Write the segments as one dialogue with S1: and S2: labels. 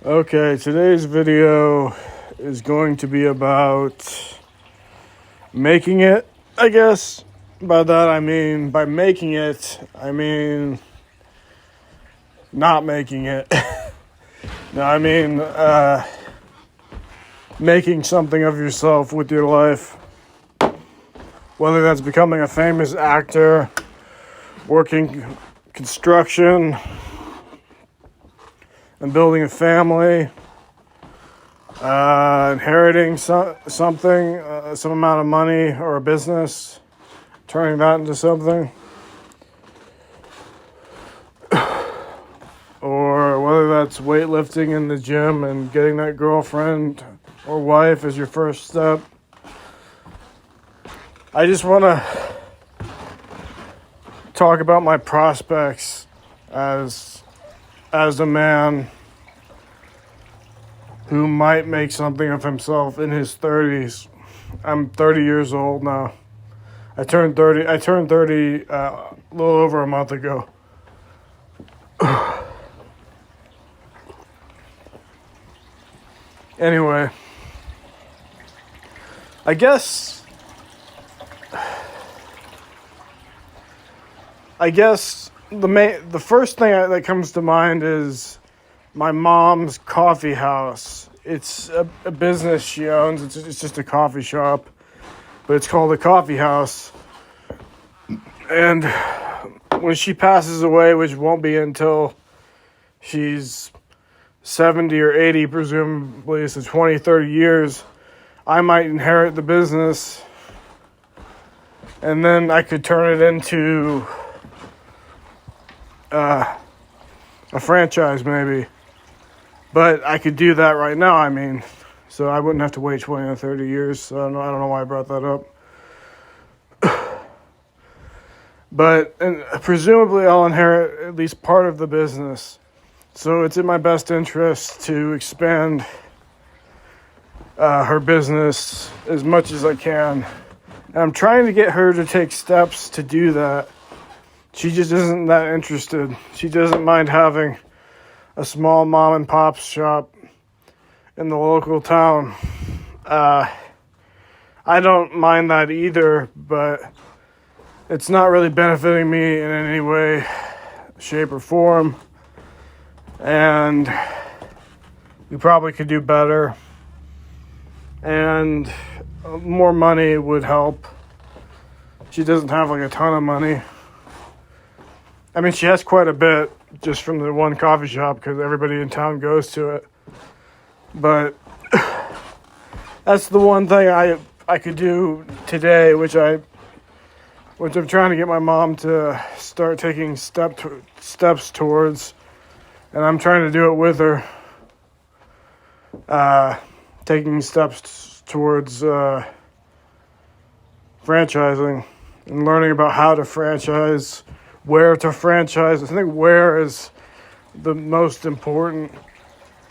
S1: Okay, today's video is going to be about making it, I guess. By that I mean, by making it, I mean not making it. No, I mean making something of yourself with your life. Whether that's becoming a famous actor, working construction, and building a family, inheriting something, some amount of money or a business, turning that into something, or whether that's weightlifting in the gym and getting that girlfriend or wife as your first step. I just want to talk about my prospects as a man who might make something of himself in his 30s. I'm 30 years old now. I turned 30 a little over a month ago. Anyway, I guess the first thing that comes to mind is my mom's coffee house. It's a business she owns. It's just a coffee shop, but it's called a coffee house. And when she passes away, which won't be until she's 70 or 80, presumably, so 20, 30 years, I might inherit the business, and then I could turn it into a franchise maybe. But I could do that right now, I mean, so I wouldn't have to wait 20 or 30 years, so I don't know why I brought that up. But presumably I'll inherit at least part of the business, so it's in my best interest to expand her business as much as I can. And I'm trying to get her to take steps to do that. She just isn't that interested. She doesn't mind having a small mom and pop shop in the local town. I don't mind that either, but it's not really benefiting me in any way, shape, or form. And we probably could do better. And more money would help. She doesn't have like a ton of money. I mean, she has quite a bit just from the one coffee shop because everybody in town goes to it. But that's the one thing I could do today, which I'm trying to get my mom to start taking steps towards, and I'm trying to do it with her. Taking steps towards franchising and learning about how to franchise, where to franchise. I think where is the most important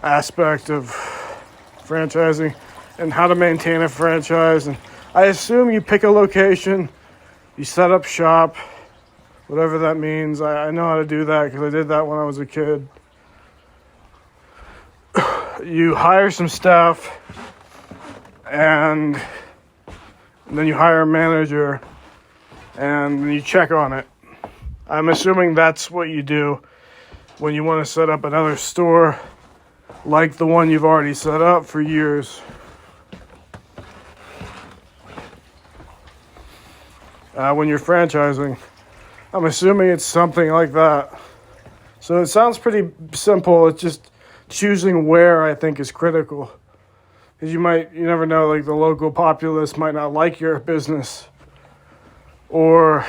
S1: aspect of franchising, and how to maintain a franchise. And I assume you pick a location, you set up shop, whatever that means. I know how to do that because I did that when I was a kid. You hire some staff, and then you hire a manager, and you check on it. I'm assuming that's what you do when you want to set up another store like the one you've already set up for years. When you're franchising, I'm assuming it's something like that. So it sounds pretty simple. It's just choosing where I think is critical. Because you never know, like the local populace might not like your business, or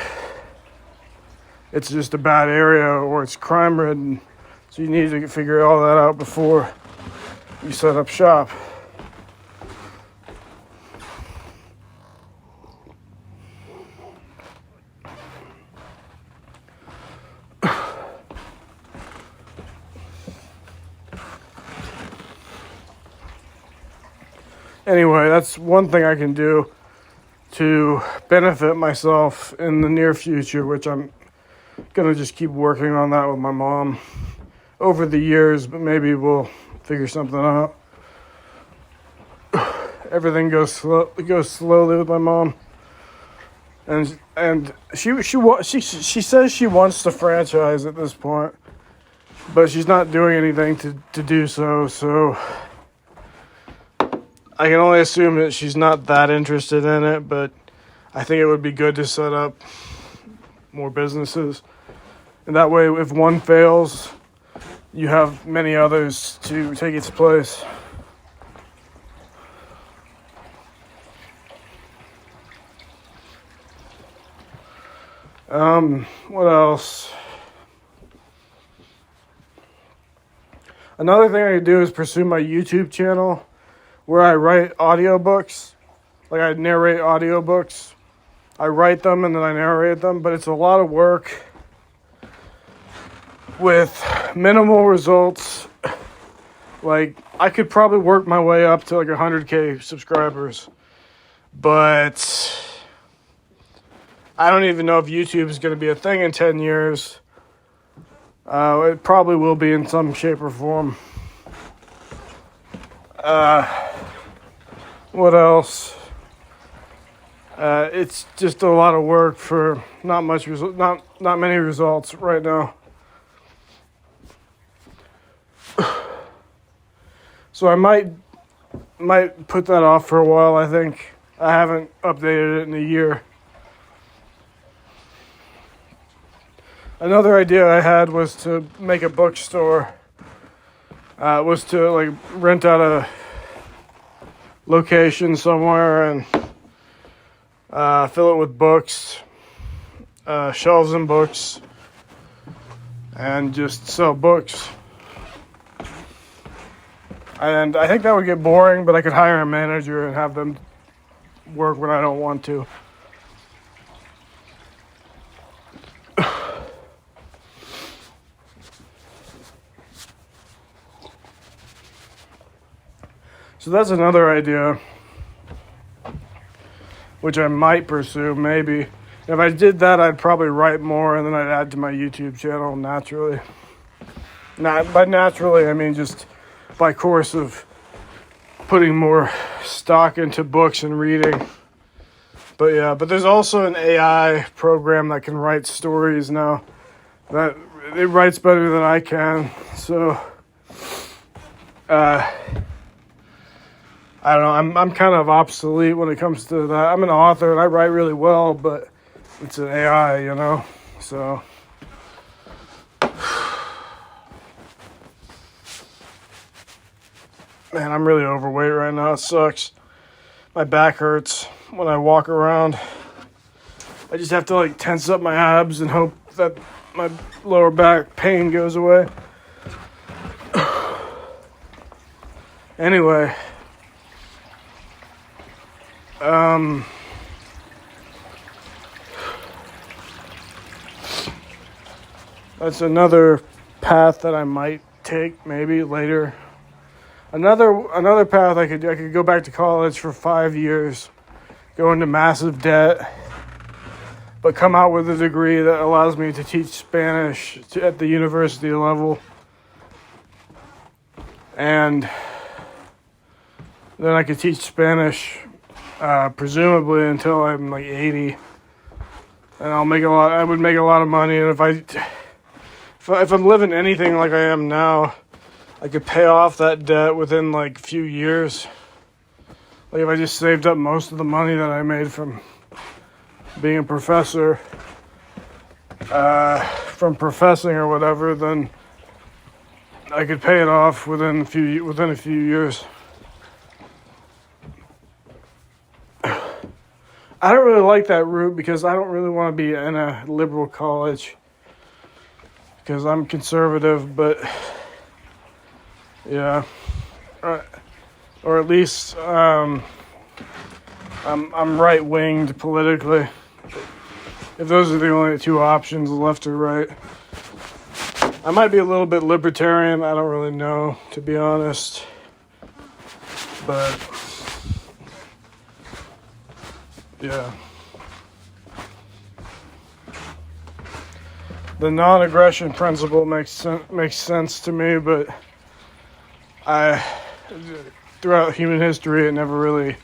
S1: it's just a bad area, or it's crime ridden. So you need to figure all that out before you set up shop. Anyway, that's one thing I can do to benefit myself in the near future, which I'm going to just keep working on that with my mom over the years, but maybe we'll figure something out. Everything goes slow. It goes slowly with my mom, and she says she wants to franchise at this point, but she's not doing anything to do so. So I can only assume that she's not that interested in it. But I think it would be good to set up more businesses, and that way, if one fails, you have many others to take its place. What else? Another thing I could do is pursue my YouTube channel where I write audiobooks. Like I narrate audiobooks. I write them and then I narrate them, but it's a lot of work with minimal results. Like I could probably work my way up to like 100K subscribers, but I don't even know if YouTube is going to be a thing in 10 years. It probably will be in some shape or form. What else? It's just a lot of work for not many results right now. So I might put that off for a while. I think I haven't updated it in a year. Another idea I had was to make a bookstore. Was to like rent out a location somewhere and fill it with books, shelves and books, and just sell books. And I think that would get boring, but I could hire a manager and have them work when I don't want to. So that's another idea, which I might pursue, maybe. If I did that, I'd probably write more, and then I'd add to my YouTube channel naturally. By naturally, I mean just by course of putting more stock into books and reading. But yeah, but there's also an AI program that can write stories now. That it writes better than I can, so I don't know, I'm kind of obsolete when it comes to that. I'm an author and I write really well, but it's an AI, you know, so. Man, I'm really overweight right now. It sucks. My back hurts when I walk around. I just have to like tense up my abs and hope that my lower back pain goes away. Anyway. That's another path that I might take maybe later. Another path I could go back to college for 5 years, go into massive debt, but come out with a degree that allows me to teach Spanish at the university level. And then I could teach Spanish presumably until I'm like 80, and I would make a lot of money. And if I'm living anything like I am now, I could pay off that debt within like a few years. Like if I just saved up most of the money that I made from being a professor, from professing or whatever, then I could pay it off within a few years. I don't really like that route because I don't really want to be in a liberal college because I'm conservative, but yeah, or at least I'm right-winged politically. If those are the only two options, left or right. I might be a little bit libertarian. I don't really know, to be honest, but. Yeah. The non-aggression principle makes sense to me, but I throughout human history, it never really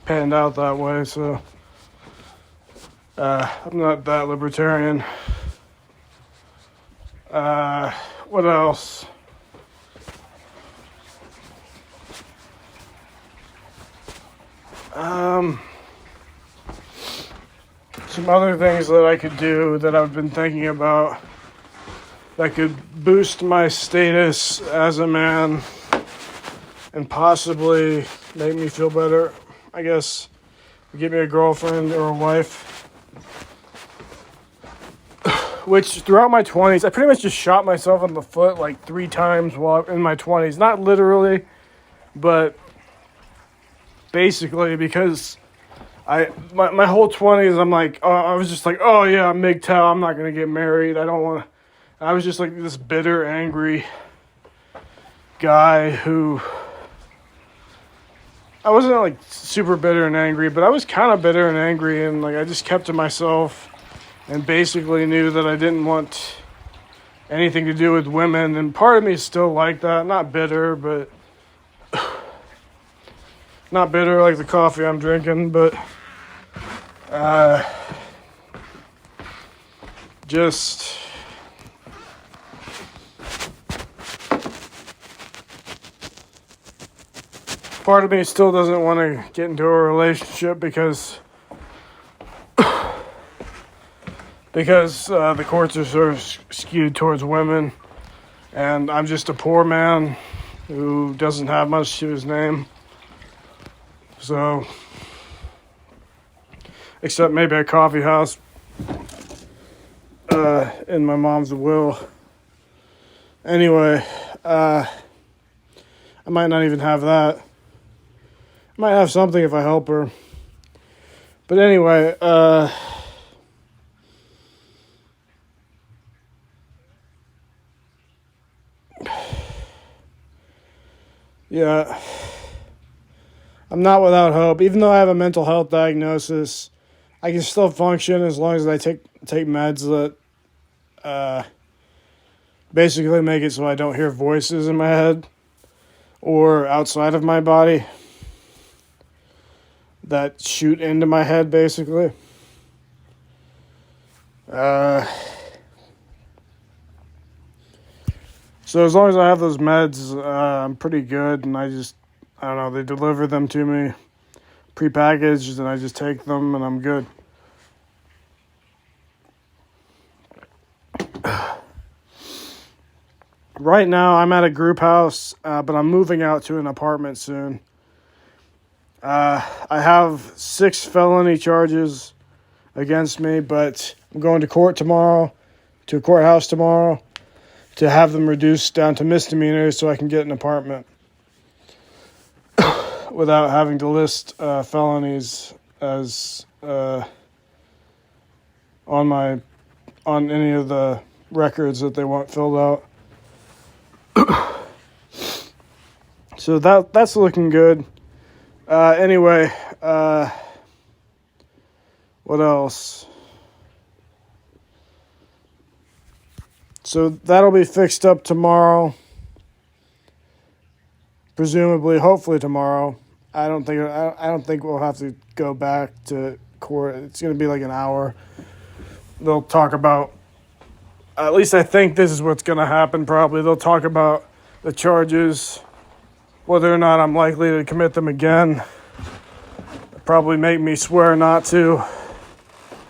S1: panned out that way. So I'm not that libertarian. What else? Some other things that I could do that I've been thinking about that could boost my status as a man and possibly make me feel better. I guess get me a girlfriend or a wife. Which throughout my 20s, I pretty much just shot myself in the foot like 3 times while in my 20s. Not literally, but basically, because my whole 20s, I'm like, I was just like, oh yeah, I'm MGTOW, I'm not going to get married. I don't want to. I was just like this bitter, angry guy who, I wasn't like super bitter and angry, but I was kind of bitter and angry, and like I just kept to myself and basically knew that I didn't want anything to do with women. And part of me is still like that, not bitter, but not bitter like the coffee I'm drinking, but just part of me still doesn't want to get into a relationship because the courts are sort of skewed towards women, and I'm just a poor man who doesn't have much to his name. So, except maybe a coffee house in my mom's will. Anyway, I might not even have that. I might have something if I help her. But anyway, yeah, I'm not without hope. Even though I have a mental health diagnosis, I can still function as long as I take meds that basically make it so I don't hear voices in my head or outside of my body that shoot into my head, basically. So as long as I have those meds, I'm pretty good, and I don't know, they deliver them to me prepackaged, and I just take them, and I'm good. Right now, I'm at a group house, but I'm moving out to an apartment soon. I have 6 felony charges against me, but I'm going to court tomorrow, to a courthouse tomorrow, to have them reduced down to misdemeanors so I can get an apartment without having to list felonies as on any of the records that they want filled out. So that's looking good. Anyway, what else? So that'll be fixed up tomorrow. Presumably, hopefully tomorrow. I don't think we'll have to go back to court. It's going to be like an hour. They'll talk about, at least I think this is what's going to happen probably. They'll talk about the charges, whether or not I'm likely to commit them again. Probably make me swear not to.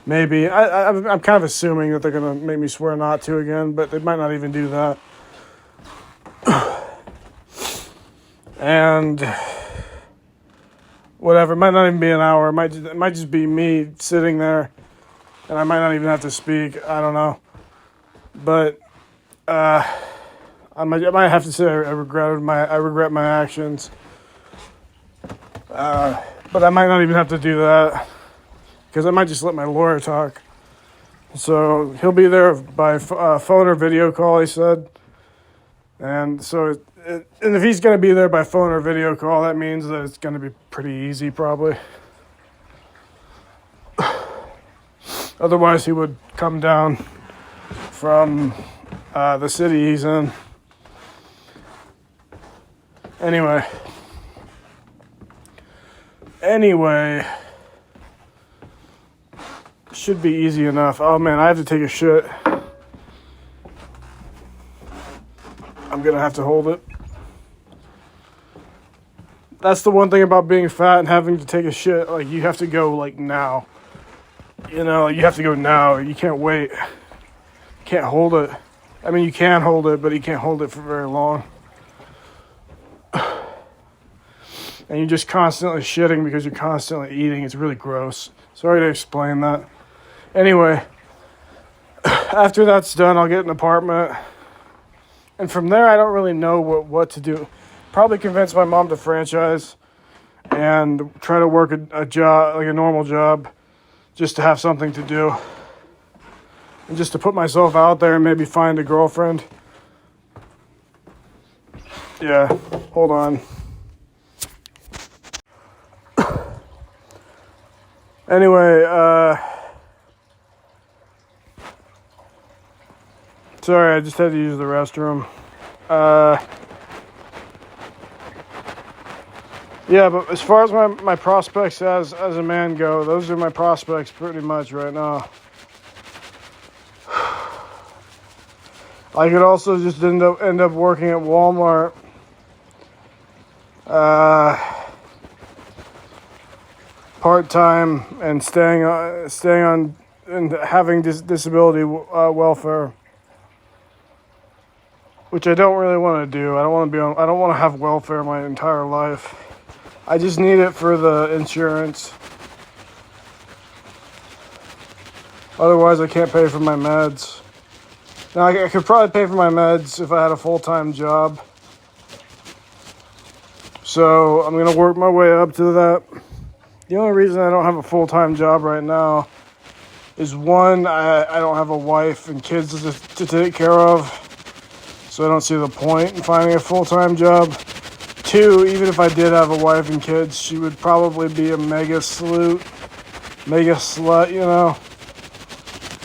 S1: Maybe. I'm kind of assuming that they're going to make me swear not to again, but they might not even do that. And whatever, it might not even be an hour. It might just be me sitting there, and I might not even have to speak. I don't know. But I might have to say I regret my actions. But I might not even have to do that, because I might just let my lawyer talk. So he'll be there by phone or video call, he said. And so, and if he's going to be there by phone or video call, that means that it's going to be pretty easy, probably. Otherwise, he would come down from the city he's in Anyway, should be easy enough. Oh man, I have to take a shit. I'm gonna have to hold it. That's the one thing about being fat and having to take a shit. Like, you have to go, like, now. You know, you have to go now. You can't wait. You can't hold it. I mean, you can hold it, but you can't hold it for very long. And you're just constantly shitting because you're constantly eating. It's really gross. Sorry to explain that. Anyway, after that's done, I'll get an apartment. And from there, I don't really know what to do. Probably convince my mom to franchise and try to work a job, like a normal job, just to have something to do. And just to put myself out there and maybe find a girlfriend. Yeah, hold on. Anyway, sorry, I just had to use the restroom. Yeah, but as far as my prospects as a man go, those are my prospects pretty much right now. I could also just end up working at Walmart. Part-time and staying on and having disability welfare, which I don't really want to do. I don't want to have welfare my entire life. I just need it for the insurance. Otherwise, I can't pay for my meds. Now, I could probably pay for my meds if I had a full-time job. So I'm going to work my way up to that. The only reason I don't have a full-time job right now is, one, I don't have a wife and kids to take care of. So I don't see the point in finding a full-time job. Two, even if I did have a wife and kids, she would probably be a mega slut, you know.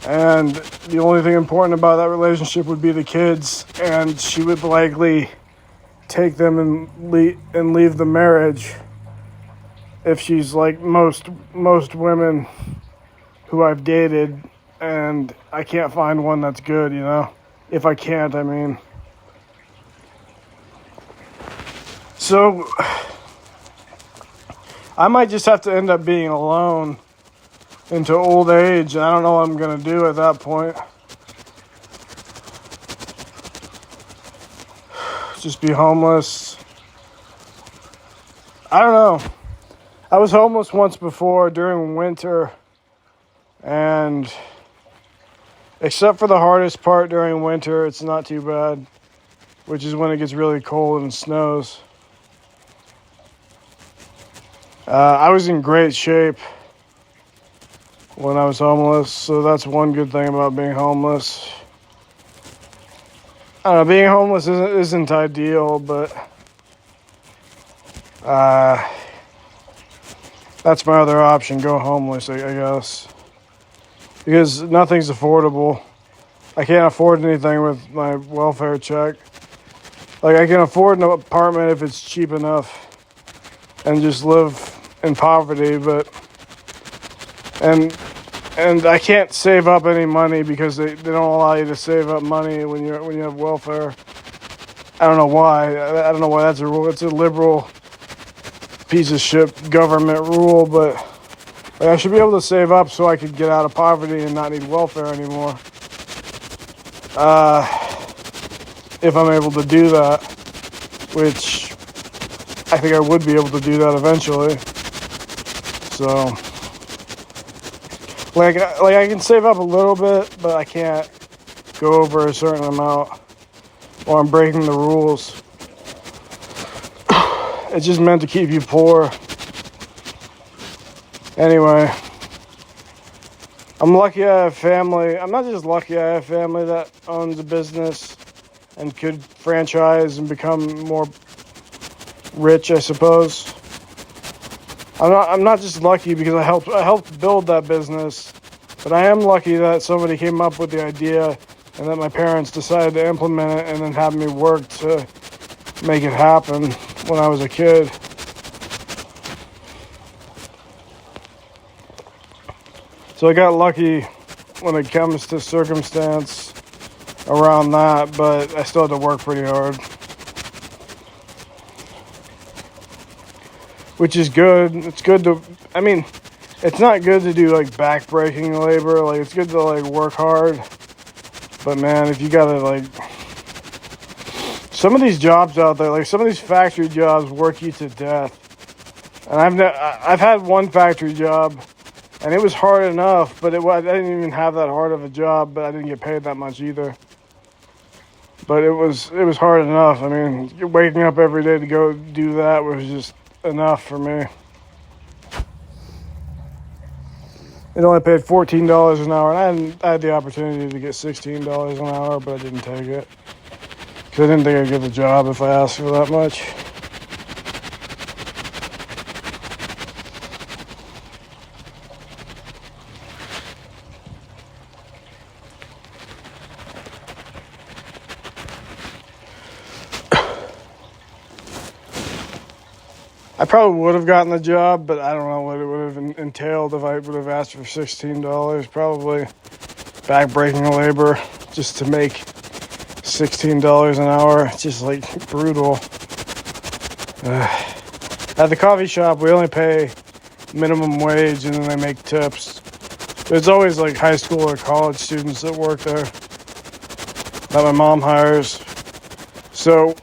S1: And the only thing important about that relationship would be the kids, and she would likely take them and leave the marriage if she's like most women who I've dated, and I can't find one that's good, you know. If I can't, I mean. So, I might just have to end up being alone into old age. I don't know what I'm going to do at that point. Just be homeless. I don't know. I was homeless once before during winter, and except for the hardest part during winter, it's not too bad, which is when it gets really cold and snows. I was in great shape when I was homeless, so that's one good thing about being homeless. I don't know, being homeless isn't ideal, but that's my other option, go homeless, I guess. Because nothing's affordable. I can't afford anything with my welfare check. Like, I can afford an apartment if it's cheap enough and just live in poverty, but and I can't save up any money because they don't allow you to save up money when you have welfare. I don't know why. I don't know why that's a rule. It's a liberal piece of shit government rule, but like, I should be able to save up so I could get out of poverty and not need welfare anymore. If I'm able to do that, which I think I would be able to do that eventually. So, like I can save up a little bit, but I can't go over a certain amount, or I'm breaking the rules. It's just meant to keep you poor. Anyway, I'm lucky I have family. I'm not just lucky I have family that owns a business and could franchise and become more rich, I suppose. I'm not just lucky because I helped build that business, but I am lucky that somebody came up with the idea and that my parents decided to implement it and then have me work to make it happen, when I was a kid. So I got lucky when it comes to circumstance around that, but I still had to work pretty hard. Which is good. It's good to, I mean, it's not good to do like back-breaking labor. Like, it's good to like work hard. But man, if you gotta like, some of these jobs out there, like some of these factory jobs work you to death. And I've had one factory job, and it was hard enough, but I didn't even have that hard of a job, but I didn't get paid that much either. But it was hard enough. I mean, waking up every day to go do that was just enough for me. It only paid $14 an hour, and I had the opportunity to get $16 an hour, but I didn't take it. Because I didn't think I'd get the job if I asked for that much. I probably would have gotten the job, but I don't know what it would have entailed if I would have asked for $16. Probably back-breaking labor just to make $16 an hour. It's just like brutal. At the coffee shop, we only pay minimum wage and then they make tips. There's always like high school or college students that work there that my mom hires. So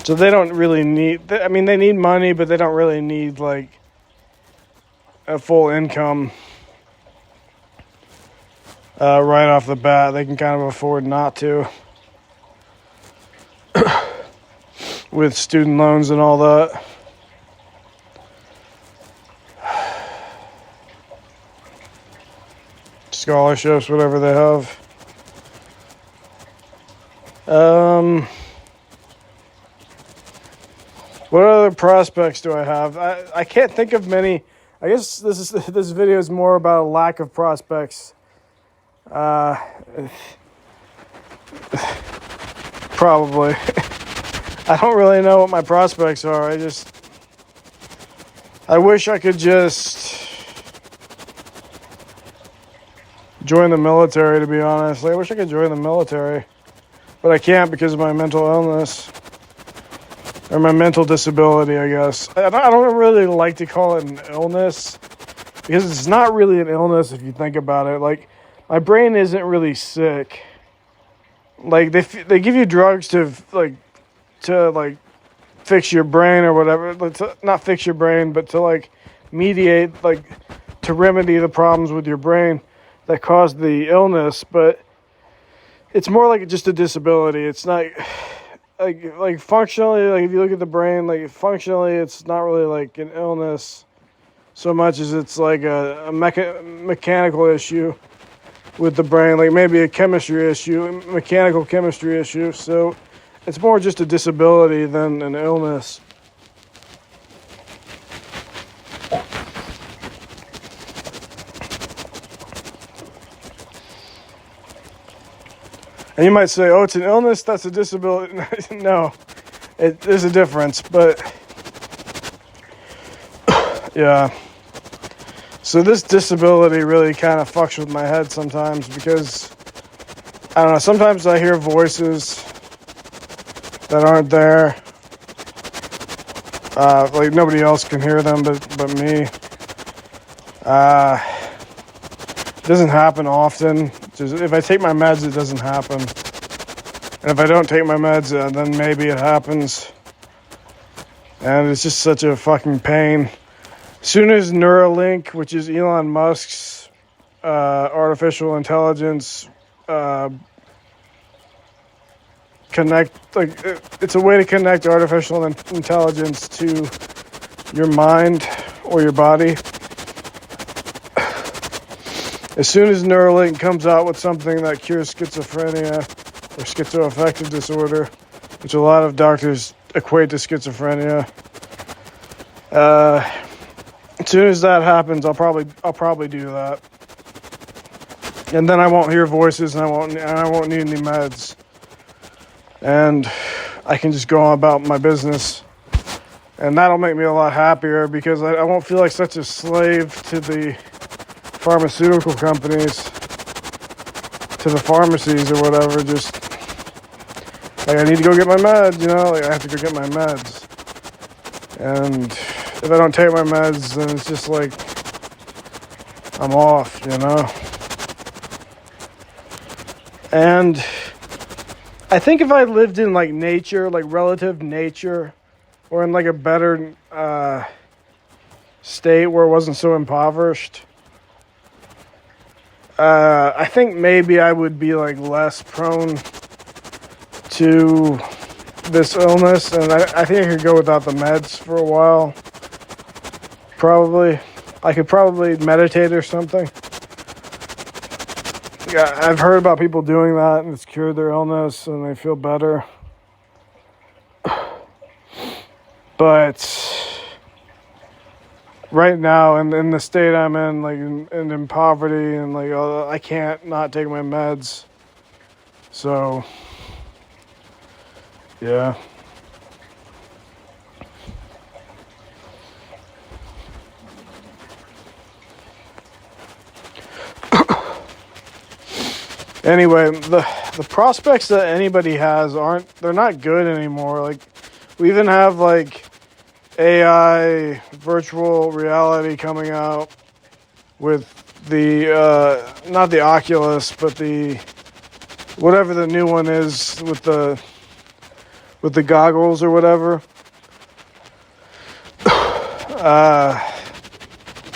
S1: they don't really need, I mean, they need money, but they don't really need like a full income right off the bat. They can kind of afford not to with student loans and all that. Scholarships, whatever they have. What other prospects do I have? I can't think of many. I guess this video is more about a lack of prospects. Probably. I don't really know what my prospects are. I wish I could just join the military, to be honest. I wish I could join the military, but I can't because of my mental illness. Or my mental disability, I guess. I don't really like to call it an illness, because it's not really an illness if you think about it. Like, my brain isn't really sick. Like, they give you drugs to fix your brain or whatever. Not fix your brain, but to like mediate, like to remedy the problems with your brain that caused the illness. But it's more like just a disability. It's not like functionally, like if you look at the brain, like functionally it's not really like an illness so much as it's like a mechanical issue with the brain, like maybe a chemistry issue, mechanical chemistry issue. So it's more just a disability than an illness. And you might say, oh, it's an illness, that's a disability. No, there's a difference, but yeah. So this disability really kind of fucks with my head sometimes because, I don't know, sometimes I hear voices that aren't there. Like nobody else can hear them but me. It doesn't happen often. Just if I take my meds, it doesn't happen. And if I don't take my meds, then maybe it happens. And it's just such a fucking pain. As soon as Neuralink, which is Elon Musk's artificial intelligence, it's a way to connect artificial intelligence to your mind or your body. As soon as Neuralink comes out with something that cures schizophrenia or schizoaffective disorder, which a lot of doctors equate to schizophrenia, as soon as that happens, I'll probably do that, and then I won't hear voices, and I won't need any meds, and I can just go on about my business And that'll make me a lot happier because I won't feel like such a slave to the pharmaceutical companies, to the pharmacies or whatever. Just like I need to go get my meds, like I have to go get my meds. And if I don't take my meds, then it's just like I'm off, And I think if I lived in like nature, like relative nature, or in like a better state where it wasn't so impoverished, I think maybe I would be like less prone to this illness, and I think I could go without the meds for a while. Probably. I could probably meditate or something. Yeah, I've heard about people doing that and it's cured their illness and they feel better. But right now, in the state I'm in, like in poverty, and like I can't not take my meds. So, yeah. Anyway, the prospects that anybody has they're not good anymore. Like, we even have like AI virtual reality coming out with the not the Oculus, but the whatever the new one is with the goggles or whatever.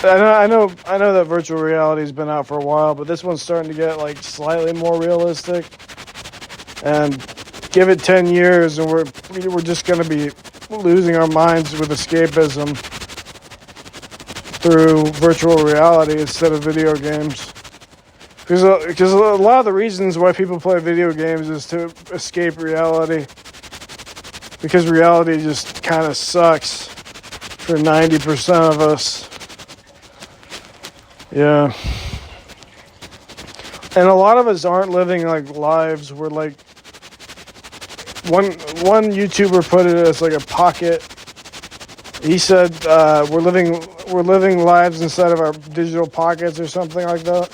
S1: I know that virtual reality's been out for a while, but this one's starting to get like slightly more realistic. And give it 10 years and we're just going to be losing our minds with escapism through virtual reality instead of video games. Because a lot of the reasons why people play video games is to escape reality. Because reality just kind of sucks for 90% of us. Yeah. And a lot of us aren't living like lives where like one YouTuber put it as like a pocket. He said we're living lives inside of our digital pockets or something like that.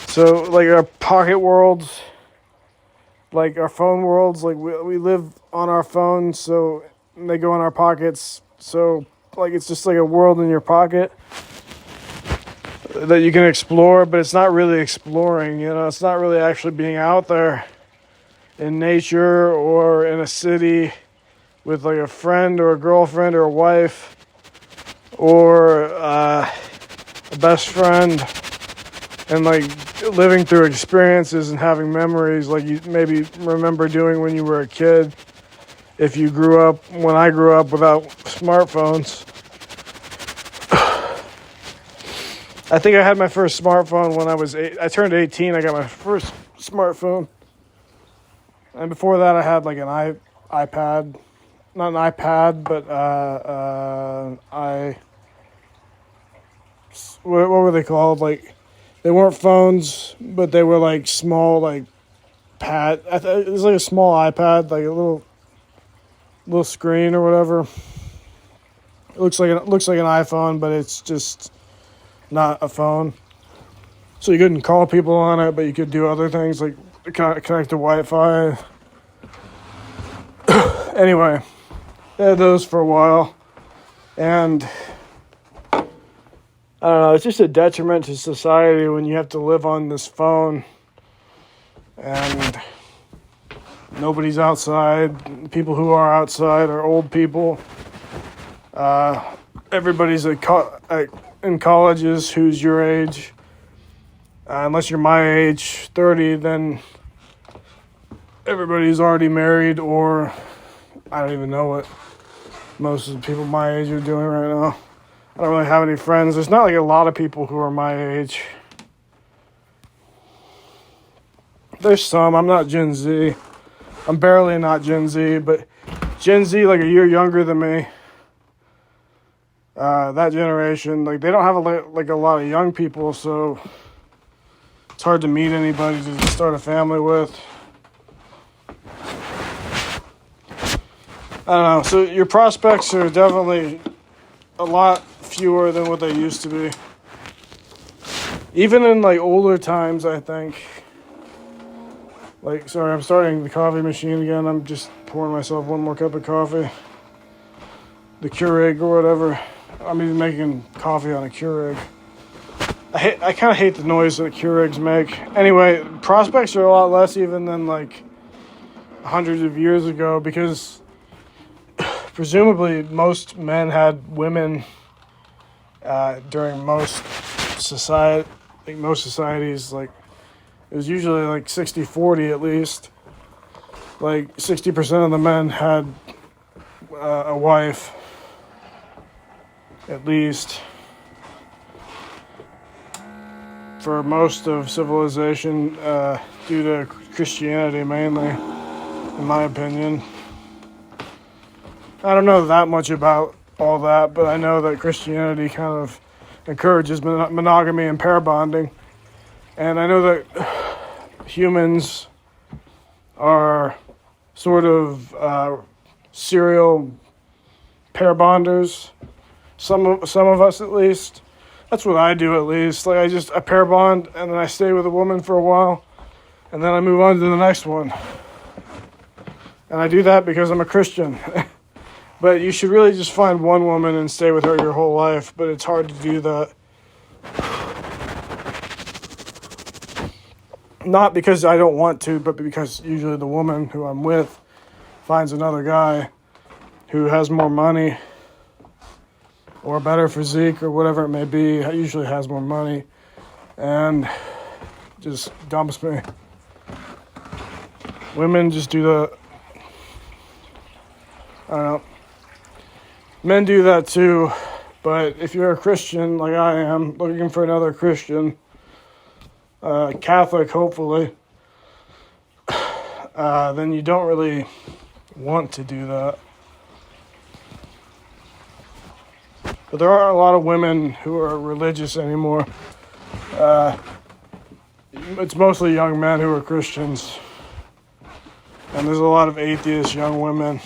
S1: So like our pocket worlds, like our phone worlds, like we live on our phones, so they go in our pockets. So like it's just like a world in your pocket that you can explore, but it's not really exploring, it's not really actually being out there in nature or in a city with like a friend or a girlfriend or a wife or a best friend, and like living through experiences and having memories like you maybe remember doing when you were a kid, if you when I grew up without smartphones. I think I had my first smartphone when I was 8. I turned 18. I got my first smartphone. And before that, I had like an iPad. Not an iPad, but what were they called? Like, they weren't phones, but they were like small, like pad. It was like a small iPad, like a little screen or whatever. It looks like an iPhone, but it's just not a phone. So you couldn't call people on it, but you could do other things like connect to Wi-Fi. Anyway, I had those for a while. And I don't know, it's just a detriment to society when you have to live on this phone and nobody's outside. People who are outside are old people. Everybody's in colleges who's your age. Unless you're my age, 30, then everybody's already married, or I don't even know what most of the people my age are doing right now. I don't really have any friends. There's not like a lot of people who are my age. There's some. I'm not Gen Z. I'm barely not Gen Z, but Gen Z, like a year younger than me. That generation, like they don't have a lot of young people, so it's hard to meet anybody to start a family with. I don't know. So your prospects are definitely a lot fewer than what they used to be. Even in like older times, I think. Like, sorry, I'm starting the coffee machine again. I'm just pouring myself one more cup of coffee. The Keurig or whatever. I'm even making coffee on a Keurig. I kind of hate the noise that Keurigs make. Anyway, prospects are a lot less even than like hundreds of years ago because presumably most men had women during most societies. Like it was usually like 60-40 at least. Like 60% of the men had a wife at least. For most of civilization, due to Christianity mainly, in my opinion. I don't know that much about all that, but I know that Christianity kind of encourages monogamy and pair bonding. And I know that humans are sort of serial pair bonders. Some of us at least. That's what I do at least. Like I pair bond and then I stay with a woman for a while and then I move on to the next one. And I do that because I'm a Christian. But you should really just find one woman and stay with her your whole life, but it's hard to do that. Not because I don't want to, but because usually the woman who I'm with finds another guy who has more money or a better physique or whatever it may be, usually has more money, and just dumps me. Women just do that. I don't know. Men do that too, but if you're a Christian like I am, looking for another Christian, Catholic hopefully, then you don't really want to do that. But there aren't a lot of women who are religious anymore. It's mostly young men who are Christians. And there's a lot of atheist young women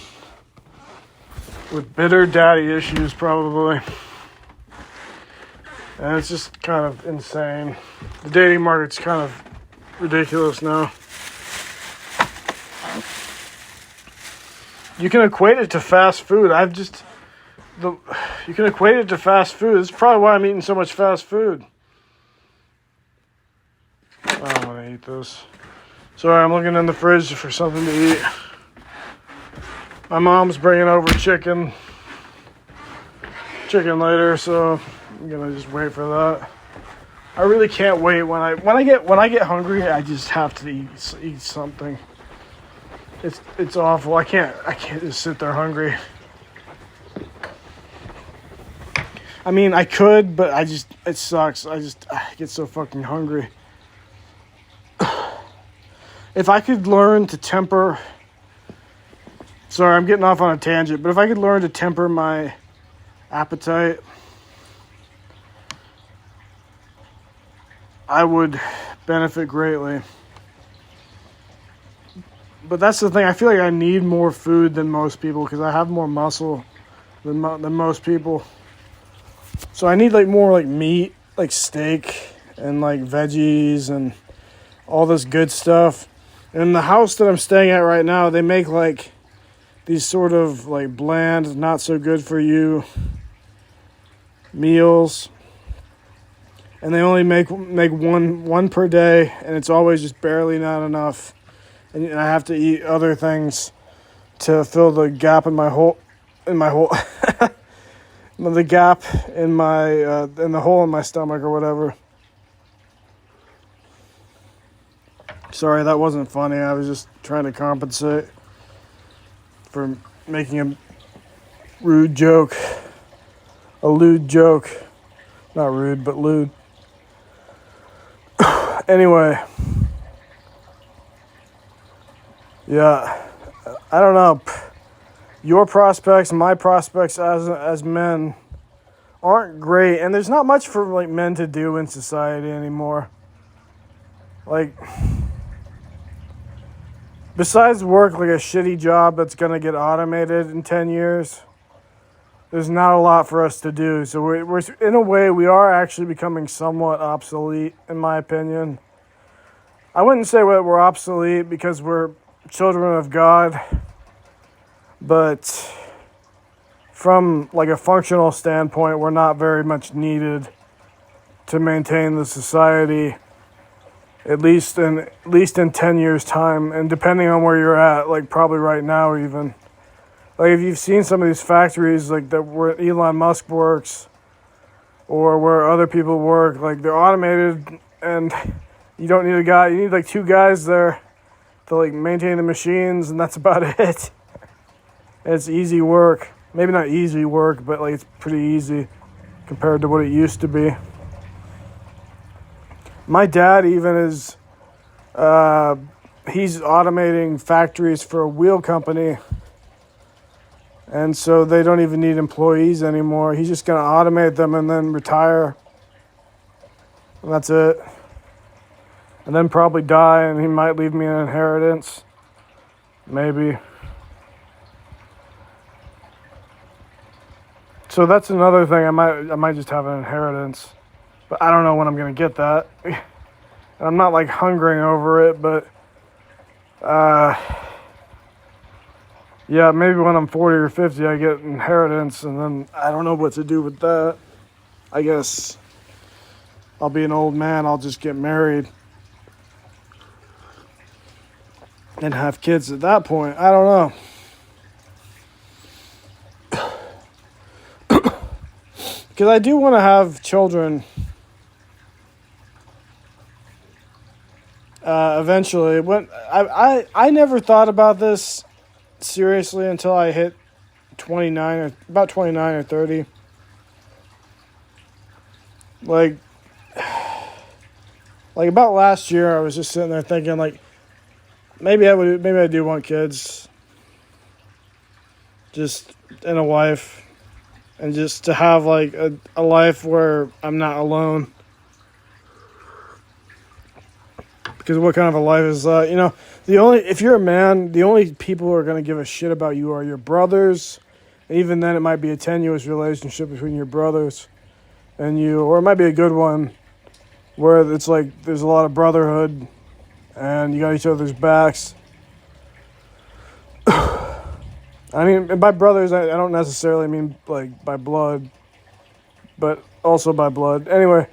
S1: with bitter daddy issues probably. And it's just kind of insane. The dating market's kind of ridiculous now. You can equate it to fast food. You can equate it to fast food. This is probably why I'm eating so much fast food. I don't want to eat this. Sorry, I'm looking in the fridge for something to eat. My mom's bringing over chicken later, so I'm gonna just wait for that. I really can't wait when I get hungry. I just have to eat something. It's awful. I can't just sit there hungry. I mean, I could, but it sucks. I get so fucking hungry. If I could learn to temper... Sorry, I'm getting off on a tangent, but if I could learn to temper my appetite, I would benefit greatly. But that's the thing. I feel like I need more food than most people because I have more muscle than most people. So I need like more like meat, like steak and like veggies and all this good stuff. And the house that I'm staying at right now, they make like these sort of like bland, not so good for you meals. And they only make one per day, and it's always just barely not enough. And I have to eat other things to fill the gap in the gap in the hole in my stomach or whatever. Sorry, that wasn't funny. I was just trying to compensate for making a rude joke. A lewd joke. Not rude, but lewd. Anyway. Yeah. I don't know. Your prospects, my prospects as men aren't great. And there's not much for like men to do in society anymore. Like... besides work like a shitty job that's going to get automated in 10 years, there's not a lot for us to do. So we're in a way, we are actually becoming somewhat obsolete, in my opinion. I wouldn't say we're obsolete because we're children of God, but from like a functional standpoint, we're not very much needed to maintain the society, at least in 10 years time, and depending on where you're at, like probably right now even. Like if you've seen some of these factories like that where Elon Musk works or where other people work, like they're automated and you don't need a guy, you need like two guys there to like maintain the machines, and that's about it. It's easy work. Maybe not easy work, but like it's pretty easy compared to what it used to be. My dad even is, he's automating factories for a wheel company. And so they don't even need employees anymore. He's just going to automate them and then retire. And that's it. And then probably die, and he might leave me an inheritance. Maybe. So that's another thing. I might just have an inheritance. But I don't know when I'm going to get that. And I'm not like hungering over it, but yeah, maybe when I'm 40 or 50 I get inheritance, and then I don't know what to do with that. I guess I'll be an old man. I'll just get married and have kids at that point. I don't know. Because I do want to have children eventually. When I never thought about this seriously until I hit 29 or about 29 or 30. Like about last year, I was just sitting there thinking like maybe I do want kids, just and a wife. And just to have like a life where I'm not alone. Because what kind of a life is that? You know, if you're a man, the only people who are going to give a shit about you are your brothers. And even then, it might be a tenuous relationship between your brothers and you. Or it might be a good one where it's like there's a lot of brotherhood and you got each other's backs. I mean, by brothers, I don't necessarily mean, like, by blood, but also by blood. Anyway,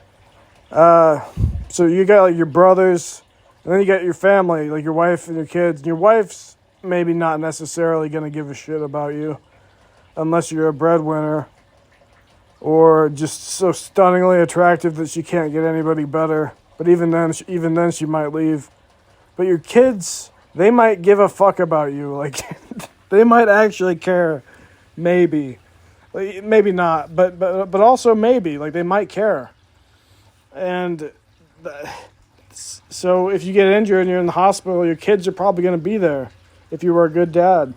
S1: so you got, like, your brothers, and then you got your family, like your wife and your kids. And your wife's maybe not necessarily going to give a shit about you unless you're a breadwinner or just so stunningly attractive that she can't get anybody better. But even then, she might leave. But your kids, they might give a fuck about you, like... They might actually care, maybe, like, maybe not, but also maybe, like they might care, and so if you get injured and you're in the hospital, your kids are probably going to be there if you were a good dad.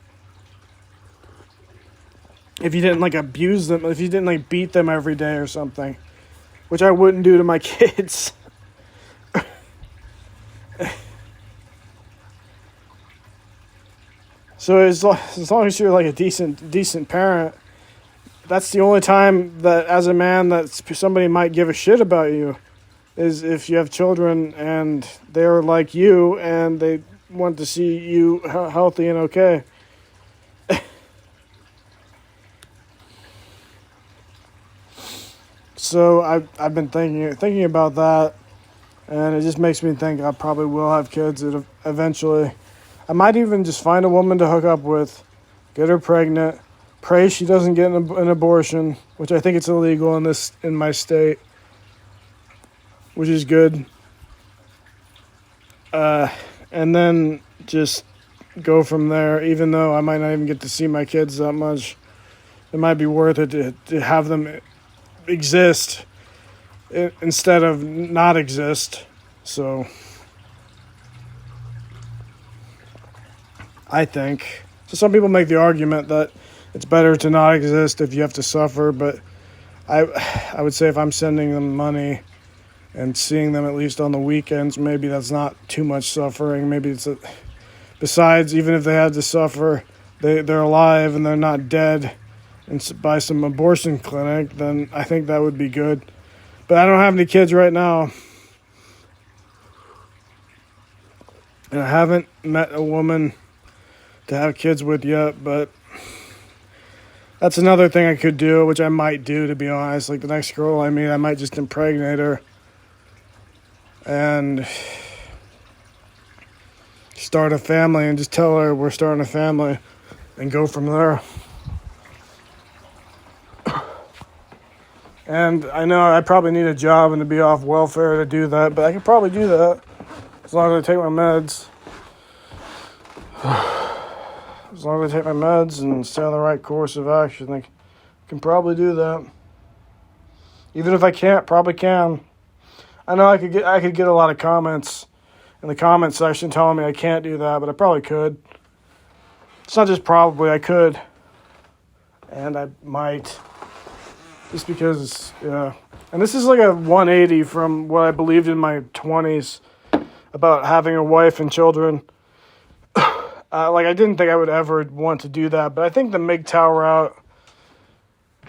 S1: If you didn't like abuse them, if you didn't like beat them every day or something, which I wouldn't do to my kids. So as long as you're like a decent parent, that's the only time that as a man that somebody might give a shit about you, is if you have children and they're like you and they want to see you healthy and okay. So I've been thinking about that, and it just makes me think I probably will have kids eventually. I might even just find a woman to hook up with, get her pregnant, pray she doesn't get an abortion, which I think it's illegal in my state, which is good. And then just go from there, even though I might not even get to see my kids that much. It might be worth it to have them exist instead of not exist. So... I think. So some people make the argument that it's better to not exist if you have to suffer, but I would say if I'm sending them money and seeing them at least on the weekends, maybe that's not too much suffering. Maybe Besides, even if they had to suffer, they're alive and they're not dead by some abortion clinic, then I think that would be good. But I don't have any kids right now. And I haven't met a woman to have kids with yet, but that's another thing I could do, which I might do, to be honest. Like the next girl I meet, I might just impregnate her and start a family and just tell her we're starting a family and go from there. And I know I probably need a job and to be off welfare to do that, but I could probably do that as long as I take my meds. As long as I take my meds and stay on the right course of action, I can probably do that. Even if I can't, probably can. I know I could get a lot of comments in the comment section telling me I can't do that, but I probably could. It's not just probably, I could. And I might. Just because, yeah. And this is like a 180 from what I believed in my 20s about having a wife and children. I didn't think I would ever want to do that, but I think the MGTOW route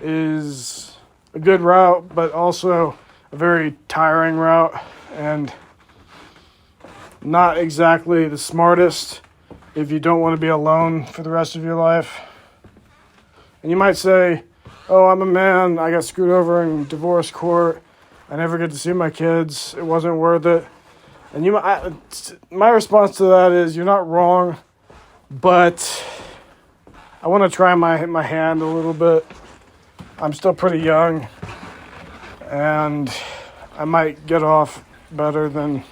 S1: is a good route, but also a very tiring route and not exactly the smartest if you don't want to be alone for the rest of your life. And you might say, oh, I'm a man, I got screwed over in divorce court, I never get to see my kids, it wasn't worth it. And my response to that is, you're not wrong, but I want to try my hand a little bit. I'm still pretty young, and I might get off better than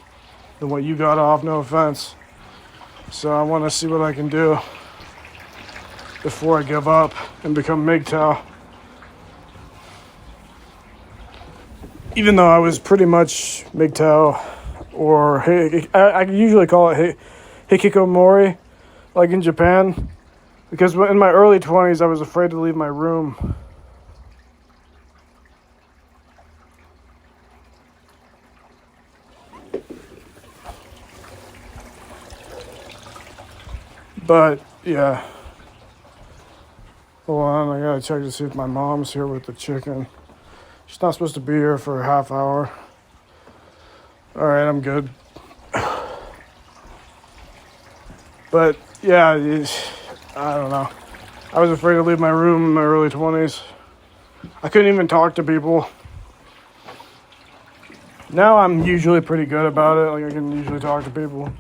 S1: what you got off, no offense. So I want to see what I can do before I give up and become MGTOW. Even though I was pretty much MGTOW, or I usually call it hikikomori, like in Japan, because in my early 20s I was afraid to leave my room. But yeah, hold on, I gotta check to see if my mom's here with the chicken. She's not supposed to be here for a half hour. Alright, I'm good. But yeah, I don't know. I was afraid to leave my room in my early 20s. I couldn't even talk to people. Now I'm usually pretty good about it. Like I can usually talk to people.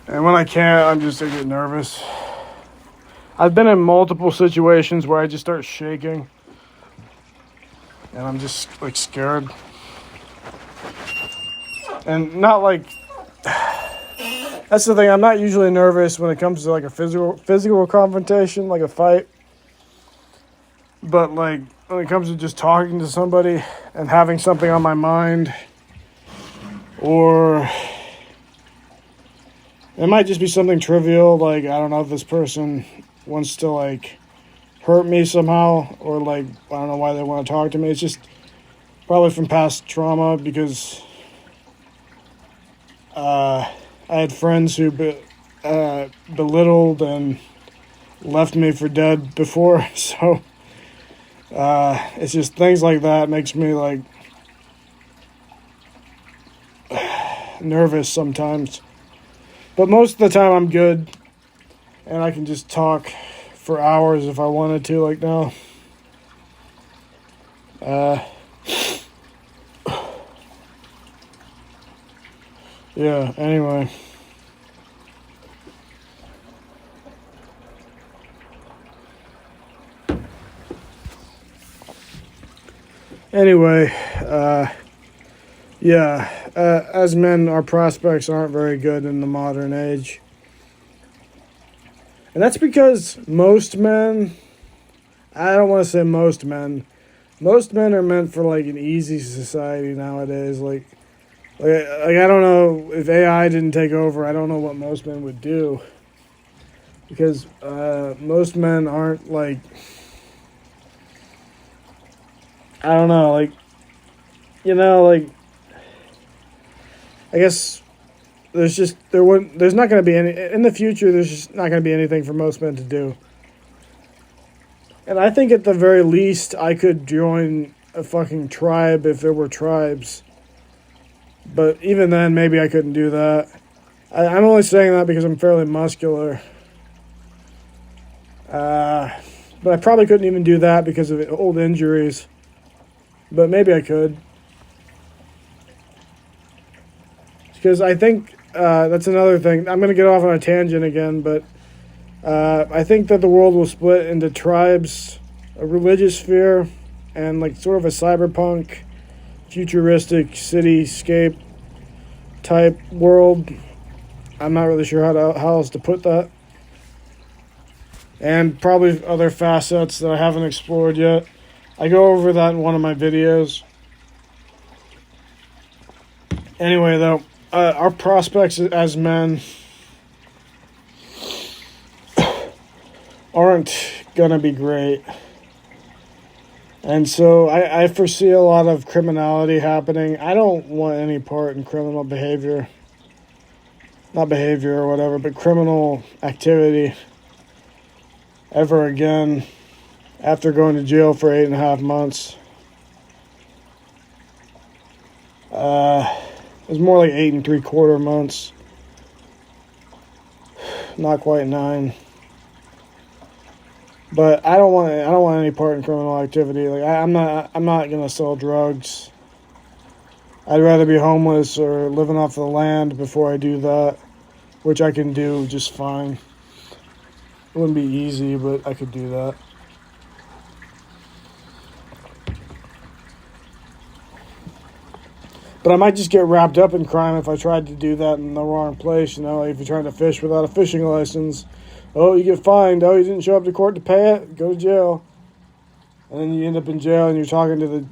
S1: And when I can't, I get nervous. I've been in multiple situations where I just start shaking. And I'm just like scared. And not like... That's the thing, I'm not usually nervous when it comes to like a physical confrontation, like a fight. But like when it comes to just talking to somebody and having something on my mind, or it might just be something trivial, like I don't know if this person wants to like hurt me somehow, or like I don't know why they want to talk to me. It's just probably from past trauma, because I had friends who belittled and left me for dead before, so it's just things like that makes me like nervous sometimes. But most of the time I'm good, and I can just talk for hours if I wanted to, like now. Yeah, anyway. As men, our prospects aren't very good in the modern age. And that's because most men, I don't want to say most men are meant for like an easy society nowadays. Like I don't know, if AI didn't take over, I don't know what most men would do. Because most men aren't like, I don't know, like, you know, like, I guess there's not going to be any in the future. There's just not going to be anything for most men to do. And I think at the very least, I could join a fucking tribe if there were tribes. But even then, maybe I couldn't do that. I'm only saying that because I'm fairly muscular. But I probably couldn't even do that because of old injuries. But maybe I could. Because I think that's another thing. I'm going to get off on a tangent again, but I think that the world will split into tribes, a religious sphere, and like sort of a cyberpunk, futuristic cityscape type world. I'm not really sure how else to put that. And probably other facets that I haven't explored yet. I go over that in one of my videos. Anyway, though, our prospects as men aren't gonna be great. And so I foresee a lot of criminality happening. I don't want any part in criminal behavior. Not behavior or whatever, but criminal activity ever again after going to jail for 8.5 months. It was more like 8 3/4 months. Not quite 9. But I don't want any part in criminal activity. Like I'm not gonna sell drugs. I'd rather be homeless or living off the land before I do that, which I can do just fine. It wouldn't be easy, but I could do that. But I might just get wrapped up in crime if I tried to do that in the wrong place. You know, like if you're trying to fish without a fishing license. Oh, you get fined. Oh, you didn't show up to court to pay it? Go to jail. And then you end up in jail and you're talking to the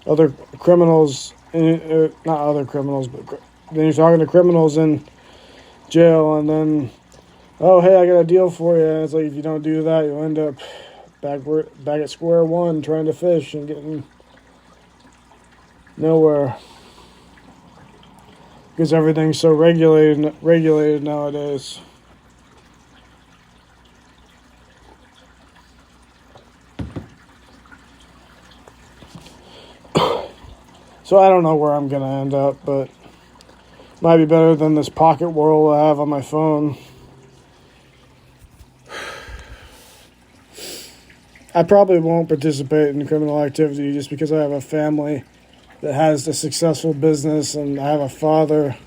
S1: other criminals. Not other criminals, but then you're talking to criminals in jail. And then, oh, hey, I got a deal for you. And it's like if you don't do that, you'll end up back at square one trying to fish and getting nowhere. Because everything's so regulated nowadays. So I don't know where I'm going to end up, but might be better than this pocket world I have on my phone. I probably won't participate in criminal activity just because I have a family that has a successful business, and I have a father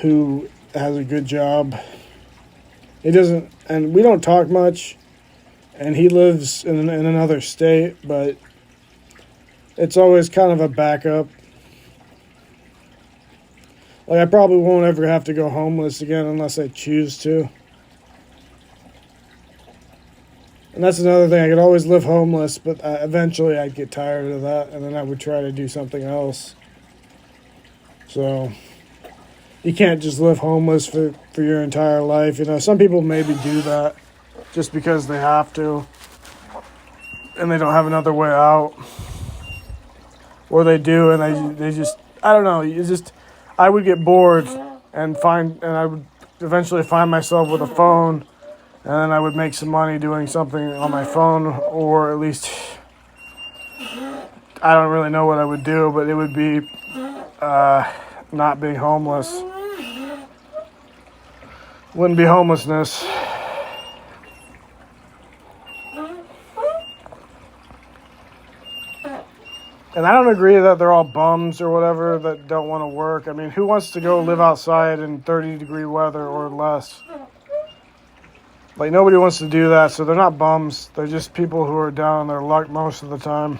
S1: who has a good job. He doesn't, and we don't talk much, and he lives in another state, but it's always kind of a backup. Like I probably won't ever have to go homeless again unless I choose to. And that's another thing. I could always live homeless, but eventually I'd get tired of that, and then I would try to do something else. So you can't just live homeless for your entire life. You know, some people maybe do that just because they have to, and they don't have another way out. Or they do, and they just, I don't know. I would get bored and I would eventually find myself with a phone. And then I would make some money doing something on my phone, or at least, I don't really know what I would do, but it would be not being homeless. Wouldn't be homelessness. And I don't agree that they're all bums or whatever that don't want to work. I mean, who wants to go live outside in 30-degree weather or less? Like, nobody wants to do that, so they're not bums. They're just people who are down on their luck most of the time.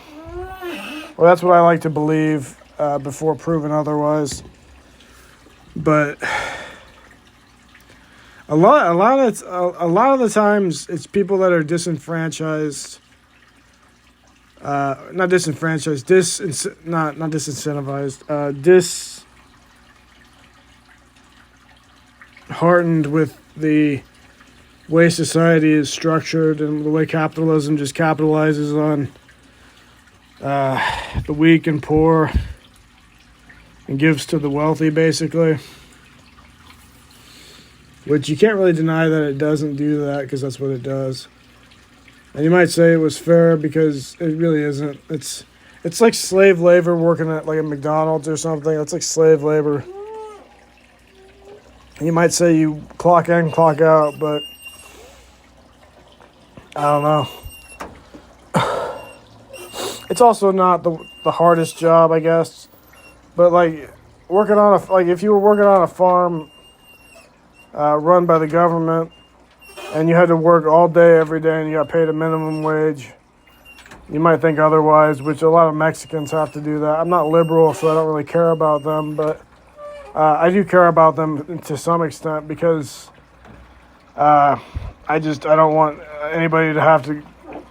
S1: Well, that's what I like to believe before proven otherwise. But a lot of the times, it's people that are disenfranchised. Not disenfranchised. Not disincentivized. Disheartened with the way society is structured and the way capitalism just capitalizes on the weak and poor. and gives to the wealthy, basically. Which you can't really deny that it doesn't do that, because that's what it does. And you might say it was fair, because it really isn't. It's like slave labor working at like a McDonald's or something. It's like slave labor. You might say you clock in, clock out, but I don't know. It's also not the hardest job, I guess. But like if you were working on a farm run by the government, and you had to work all day every day, and you got paid a minimum wage, you might think otherwise. Which a lot of Mexicans have to do that. I'm not liberal, so I don't really care about them, but I do care about them to some extent, because I don't want anybody to have to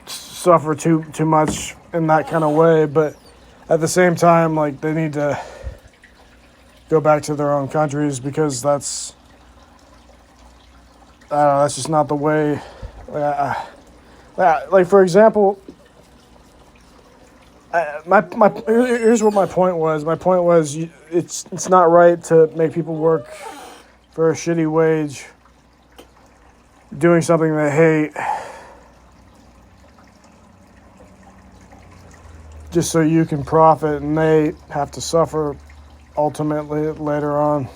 S1: suffer too much in that kind of way. But at the same time, like, they need to go back to their own countries, because that's just not the way. Like for example, here's what my point was. My point was, it's not right to make people work for a shitty wage, doing something they hate, just so you can profit, and they have to suffer ultimately later on.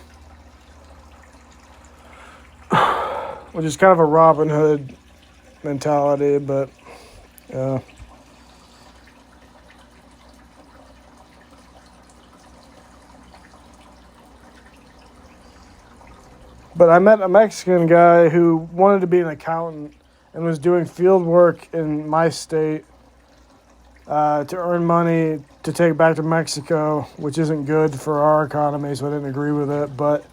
S1: Which is kind of a Robin Hood mentality, but But I met a Mexican guy who wanted to be an accountant and was doing field work in my state to earn money to take back to Mexico, which isn't good for our economy, so I didn't agree with it. But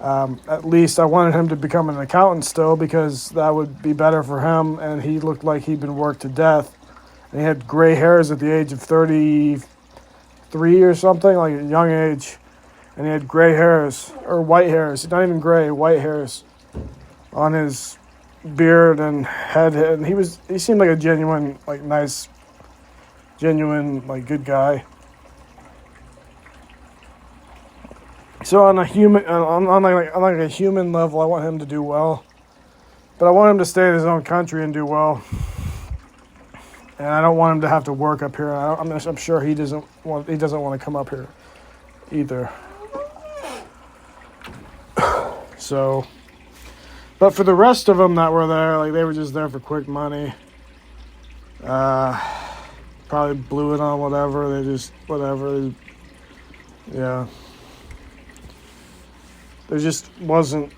S1: at least I wanted him to become an accountant still, because that would be better for him, and he looked like he'd been worked to death. And he had gray hairs at the age of 33 or something, like a young age. And he had gray hairs, or white hairs, not even gray, white hairs on his beard and head. And he seemed like a genuine, like nice, genuine, like good guy. So on a human level, I want him to do well. But I want him to stay in his own country and do well. And I don't want him to have to work up here. I'm sure he doesn't want to come up here either. So, but for the rest of them that were there, like, they were just there for quick money. Probably blew it on whatever. Yeah. There just wasn't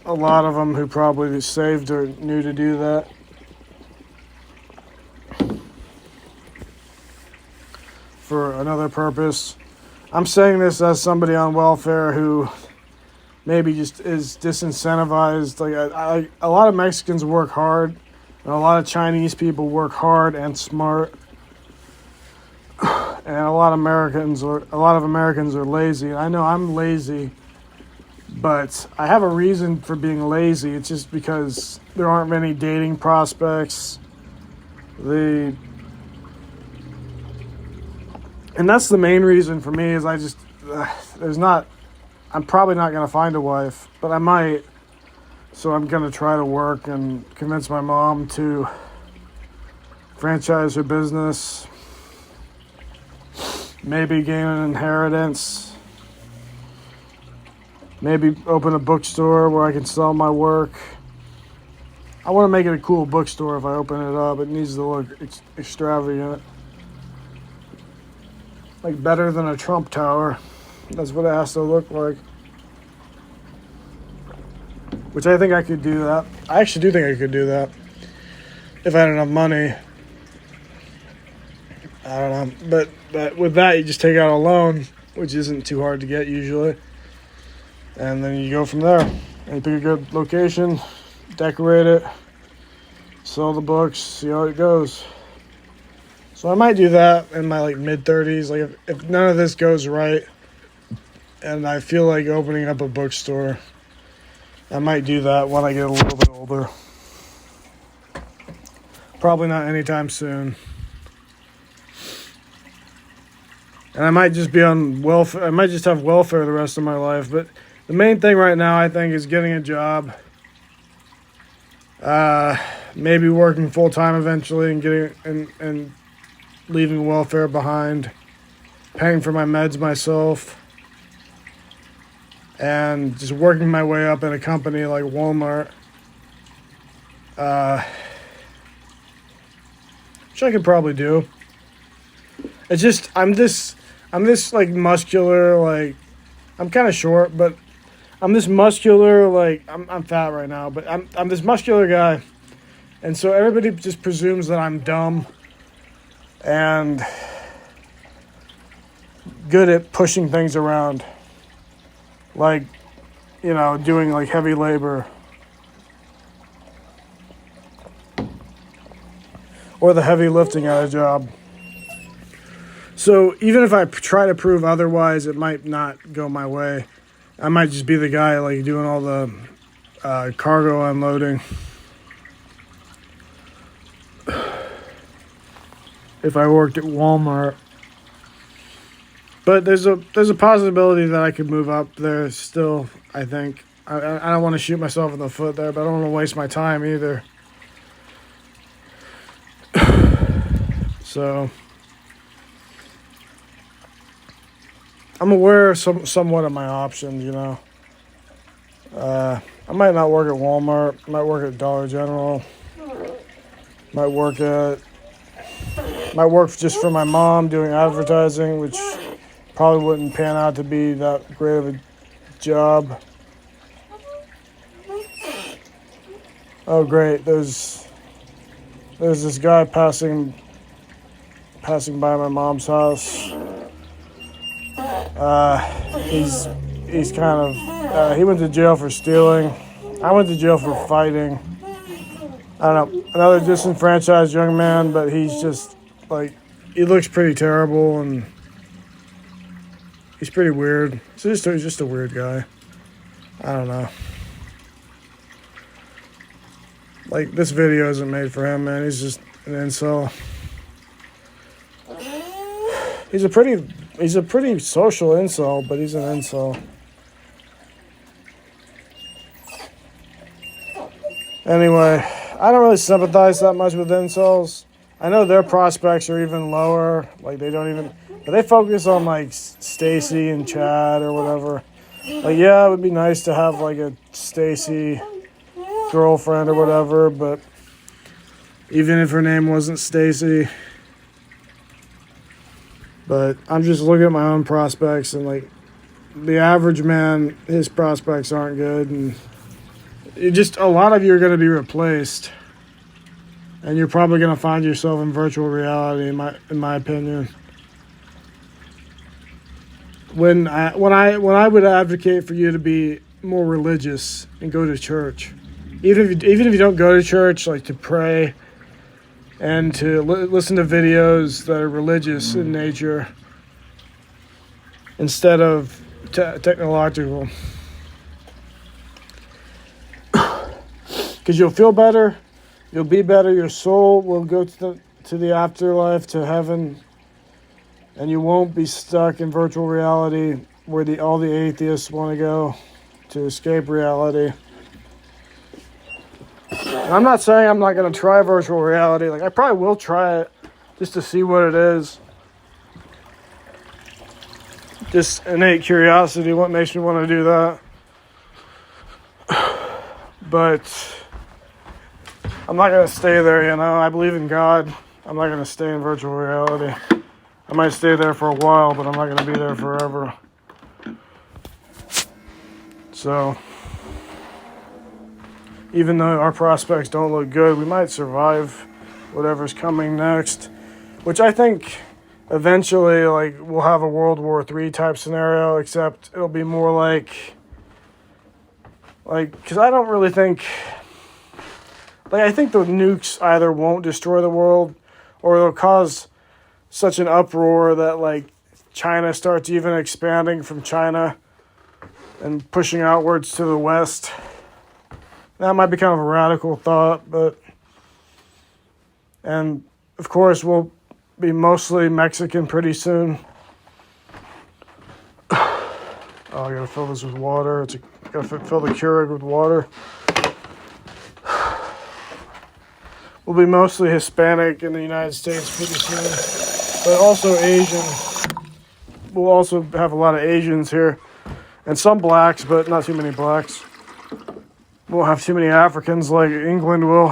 S1: a lot of them who probably saved or knew to do that. For another purpose. I'm saying this as somebody on welfare who maybe just is disincentivized. Like, a lot of Mexicans work hard, and a lot of Chinese people work hard and smart, and a lot of Americans are lazy. I know I'm lazy, but I have a reason for being lazy. It's just because there aren't many dating prospects. And that's the main reason for me, is I'm probably not going to find a wife, but I might. So I'm going to try to work and convince my mom to franchise her business, maybe gain an inheritance, maybe open a bookstore where I can sell my work. I want to make it a cool bookstore if I open it up. It needs to look extravagant. Like, better than a Trump Tower. That's what it has to look like. Which I think I could do that. I actually do think I could do that. If I had enough money. I don't know. But with that, you just take out a loan, which isn't too hard to get usually. And then you go from there. And you pick a good location, decorate it, sell the books, see how it goes. So I might do that in my mid-30s. Like, if none of this goes right, and I feel like opening up a bookstore, I might do that when I get a little bit older. Probably not anytime soon. And I might just be on welfare. I might just have welfare the rest of my life. But the main thing right now, I think, is getting a job. Maybe working full time eventually and getting and leaving welfare behind. Paying for my meds myself. And just working my way up at a company like Walmart. Which I could probably do. It's just I'm this like muscular, like I'm kind of short, but I'm this muscular, like I'm fat right now, but I'm this muscular guy, and so everybody just presumes that I'm dumb and good at pushing things around, like, you know, doing like heavy labor or the heavy lifting at a job. So even if I try to prove otherwise, it might not go my way. I might just be the guy like doing all the cargo unloading. If I worked at Walmart. But there's a possibility that I could move up there still, I think. I don't want to shoot myself in the foot there, but I don't want to waste my time either. So I'm aware somewhat of my options, you know. I might not work at Walmart. I might work at Dollar General. Might work just for my mom doing advertising, which probably wouldn't pan out to be that great of a job. Oh, great! There's this guy passing by my mom's house. He's kind of he went to jail for stealing. I went to jail for fighting. I don't know, another disenfranchised young man, but he's just like, he looks pretty terrible and he's pretty weird. He's just a weird guy. I don't know. Like, this video isn't made for him, man. He's just an incel. He's a pretty social incel, but he's an incel. Anyway, I don't really sympathize that much with incels. I know their prospects are even lower. Like, but they focus on like Stacy and Chad or whatever. Like, yeah, it would be nice to have like a Stacy girlfriend or whatever, but even if her name wasn't Stacy. But I'm just looking at my own prospects, and like the average man, his prospects aren't good, and a lot of you are going to be replaced, and you're probably going to find yourself in virtual reality. In my opinion, when I would advocate for you to be more religious and go to church, even if you don't go to church, like to pray and to listen to videos that are religious in nature instead of technological. Because you'll feel better, you'll be better, your soul will go to the afterlife, to heaven, and you won't be stuck in virtual reality where all the atheists want to go to escape reality. And I'm not saying I'm not going to try virtual reality. Like, I probably will try it just to see what it is. Just innate curiosity, what makes me want to do that. But I'm not going to stay there, you know. I believe in God. I'm not going to stay in virtual reality. I might stay there for a while, but I'm not going to be there forever. So even though our prospects don't look good, we might survive whatever's coming next, which I think eventually, like, we'll have a World War III type scenario, except it'll be more like, because I don't really think, I think the nukes either won't destroy the world, or they'll cause such an uproar that, like, China starts even expanding from China and pushing outwards to the West. That might be kind of a radical thought, and of course we'll be mostly Mexican pretty soon. Oh, I gotta fill this with water. Gotta fill the Keurig with water. We'll be mostly Hispanic in the United States pretty soon, but also Asian. We'll also have a lot of Asians here, and some blacks, but not too many blacks. Won't have too many Africans like England will,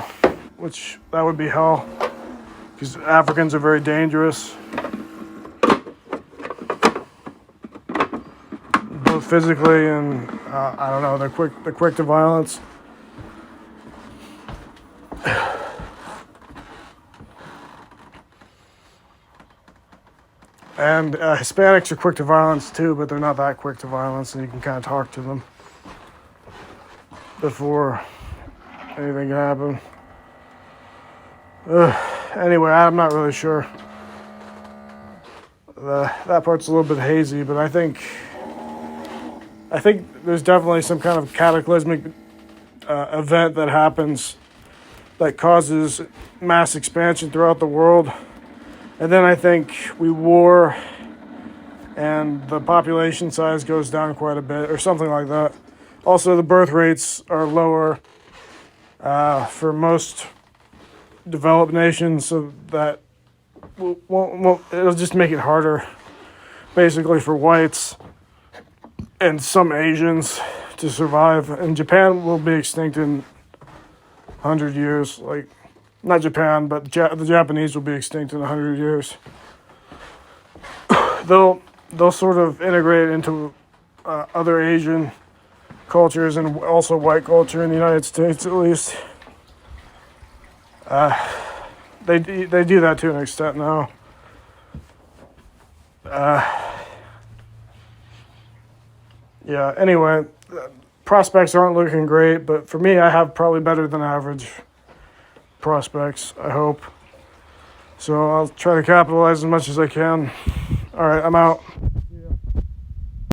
S1: which that would be hell, because Africans are very dangerous, both physically and I don't know, they're quick to violence. And Hispanics are quick to violence too, but they're not that quick to violence, and you can kind of talk to them before anything can happen. Anyway, I'm not really sure. That part's a little bit hazy, but I think there's definitely some kind of cataclysmic event that happens that causes mass expansion throughout the world. And then I think we war and the population size goes down quite a bit or something like that. Also, the birth rates are lower for most developed nations, so that it'll just make it harder basically for whites and some Asians to survive. And Japan will be extinct in 100 years. Like, not Japan, but the Japanese will be extinct in 100 years. They'll sort of integrate into other Asian cultures and also white culture in the United States, at least. They do that to an extent now. Yeah, anyway, prospects aren't looking great, but for me, I have probably better than average prospects, I hope. So I'll try to capitalize as much as I can. All right, I'm out.